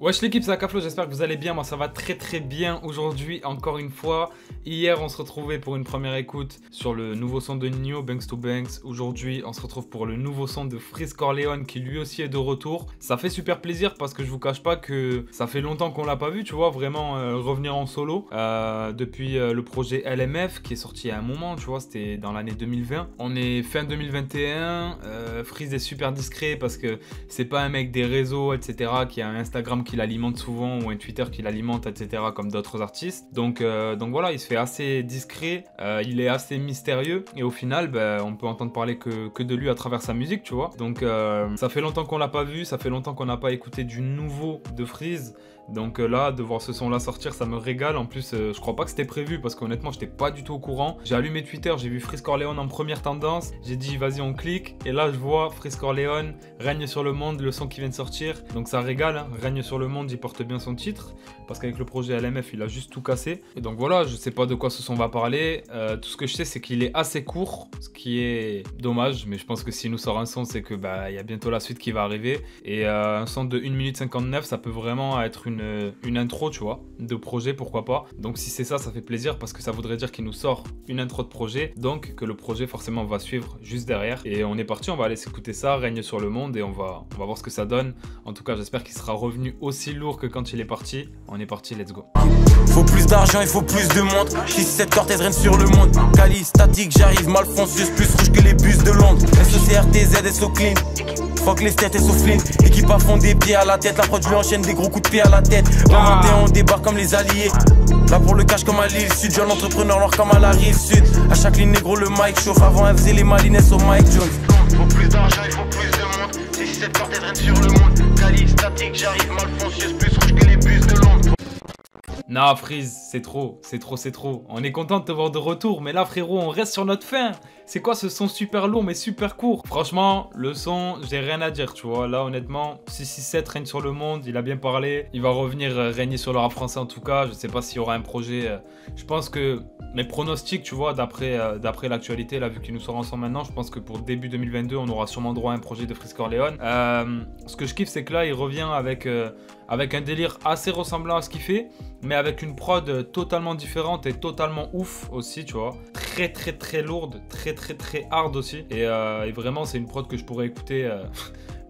Wesh l'équipe, c'est Akaflo, j'espère que vous allez bien. Moi ça va très bien aujourd'hui, encore une fois. Hier on se retrouvait pour une première écoute sur le nouveau son de Nino, Banks to Banks. Aujourd'hui on se retrouve pour le nouveau son de Freeze Corleone qui lui aussi est de retour. Ça fait super plaisir parce que je vous cache pas que ça fait longtemps qu'on l'a pas vu, tu vois, vraiment revenir en solo. Depuis le projet LMF qui est sorti à un moment, tu vois, c'était dans l'année 2020. On est fin 2021, Freeze est super discret parce que c'est pas un mec des réseaux, etc. qui a un Instagram qui l'alimente souvent ou un Twitter qui l'alimente, etc. comme d'autres artistes. Donc voilà, il se fait assez discret, il est assez mystérieux et au final, on peut entendre parler que de lui à travers sa musique, tu vois. Donc ça fait longtemps qu'on l'a pas vu, ça fait longtemps qu'on n'a pas écouté du nouveau de Freeze. Donc là, de voir ce son là sortir, ça me régale. En plus, je crois pas que c'était prévu parce qu'honnêtement, j'étais pas du tout au courant. J'ai allumé Twitter, j'ai vu Freeze Corleone en première tendance. J'ai dit, vas-y, on clique. Et là, je vois Freeze Corleone, Règne sur le monde, le son qui vient de sortir. Donc ça régale, hein. Règne sur le monde, il porte bien son titre. Parce qu'avec le projet LMF, il a juste tout cassé. Et donc voilà, je sais pas de quoi ce son va parler. Tout ce que je sais, c'est qu'il est assez court, ce qui est dommage. Mais je pense que s'il nous sort un son, c'est que il y a bientôt la suite qui va arriver. Et un son de 1 minute 59, ça peut vraiment être une intro, tu vois, de projet, pourquoi pas. Donc si c'est ça, ça fait plaisir parce que ça voudrait dire qu'il nous sort une intro de projet, donc que le projet forcément va suivre juste derrière. Et on est parti, on va aller s'écouter ça, Règne sur le monde, et on va voir ce que ça donne. En tout cas, j'espère qu'il sera revenu aussi lourd que quand il est parti. On est parti, let's go. Faut plus d'argent, il faut plus de monde. 6-7 Cortez règne sur le monde. Cali, statique, j'arrive, Malfoncius, plus rouge que les bus de Londres. SOCRTZ, SO clean. Fuck les têtes et soufflines. Équipe à fond des pieds à la tête. La prod lui enchaîne des gros coups de pied à la tête. Remonté, on débarque comme les alliés. Là pour le cash comme à l'île sud. Jeune entrepreneur noir comme à la rive sud. À chaque ligne négro le mic chauffe. Avant elle faisait les malines au Mike Jones. Faut plus d'argent, il faut plus de monde. 6-7 Cortez règne sur le monde. Cali, statique, j'arrive, Malfoncius, plus rouge que les bus de Londres. Non, Freeze, c'est trop. On est content de te voir de retour, mais là, frérot, on reste sur notre fin. C'est quoi ce son super lourd mais super court? Franchement, le son, j'ai rien à dire, tu vois. Là, honnêtement, 667 règne sur le monde, il a bien parlé. Il va revenir régner sur le rap français en tout cas. Je sais pas s'il y aura un projet. Je pense que mes pronostics, tu vois, d'après l'actualité, là, vu qu'il nous sort ensemble maintenant, je pense que pour début 2022, on aura sûrement droit à un projet de Freeze Corleone. Ce que je kiffe, c'est que là, il revient avec un délire assez ressemblant à ce qu'il fait, mais avec une prod totalement différente et totalement ouf aussi, tu vois. Très lourde, très hard aussi. Et vraiment, c'est une prod que je pourrais écouter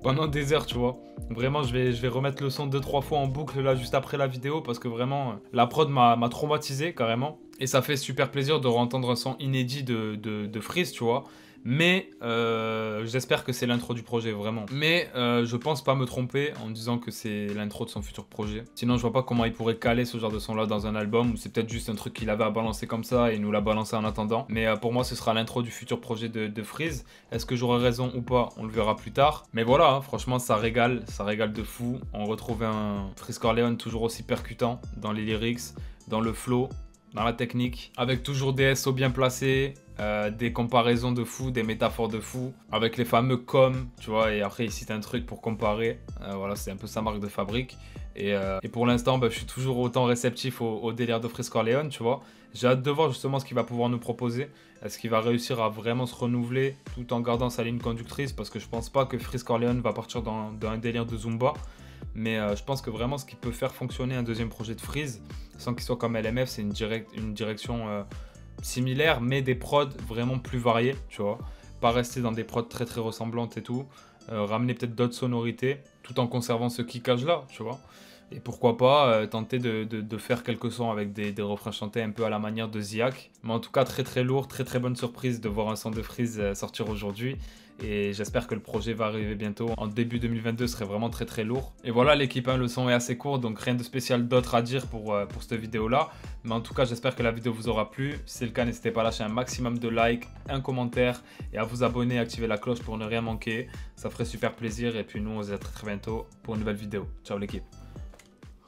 pendant des heures, tu vois. Vraiment, je vais remettre le son 2-3 fois en boucle là juste après la vidéo parce que vraiment, la prod m'a traumatisé carrément. Et ça fait super plaisir de entendre un son inédit de Freeze, tu vois. Mais j'espère que c'est l'intro du projet, vraiment. Mais je pense pas me tromper en disant que c'est l'intro de son futur projet. Sinon, je vois pas comment il pourrait caler ce genre de son-là dans un album. Ou c'est peut-être juste un truc qu'il avait à balancer comme ça et il nous l'a balancé en attendant. Mais pour moi, ce sera l'intro du futur projet de Freeze. Est-ce que j'aurai raison ou pas? On le verra plus tard. Mais voilà, hein, franchement, ça régale de fou. On retrouve un Freeze Corleone toujours aussi percutant dans les lyrics, dans le flow, dans la technique, avec toujours des SO bien placés, des comparaisons de fou, des métaphores de fou, avec les fameux comme, tu vois, et après il cite un truc pour comparer, voilà, c'est un peu sa marque de fabrique, et pour l'instant, je suis toujours autant réceptif au délire de Freeze Corleone, tu vois. J'ai hâte de voir justement ce qu'il va pouvoir nous proposer. Est-ce qu'il va réussir à vraiment se renouveler tout en gardant sa ligne conductrice? Parce que je pense pas que Freeze Corleone va partir dans un délire de Zumba. Mais je pense que vraiment ce qui peut faire fonctionner un deuxième projet de Freeze, sans qu'il soit comme LMF, c'est une direction similaire, mais des prods vraiment plus variés, tu vois. Pas rester dans des prods très ressemblantes et tout. Ramener peut-être d'autres sonorités, tout en conservant ce kickage là, tu vois. Et pourquoi pas tenter de faire quelques sons avec des refrains chantés un peu à la manière de Ziak. Mais en tout cas, très lourd, très bonne surprise de voir un son de Freeze sortir aujourd'hui. Et j'espère que le projet va arriver bientôt. En début 2022, ce serait vraiment très lourd. Et voilà l'équipe, hein, le son est assez court, donc rien de spécial d'autre à dire pour cette vidéo-là. Mais en tout cas, j'espère que la vidéo vous aura plu. Si c'est le cas, n'hésitez pas à lâcher un maximum de likes, un commentaire et à vous abonner, activer la cloche pour ne rien manquer. Ça ferait super plaisir. Et puis nous, on se dit à très bientôt pour une nouvelle vidéo. Ciao l'équipe.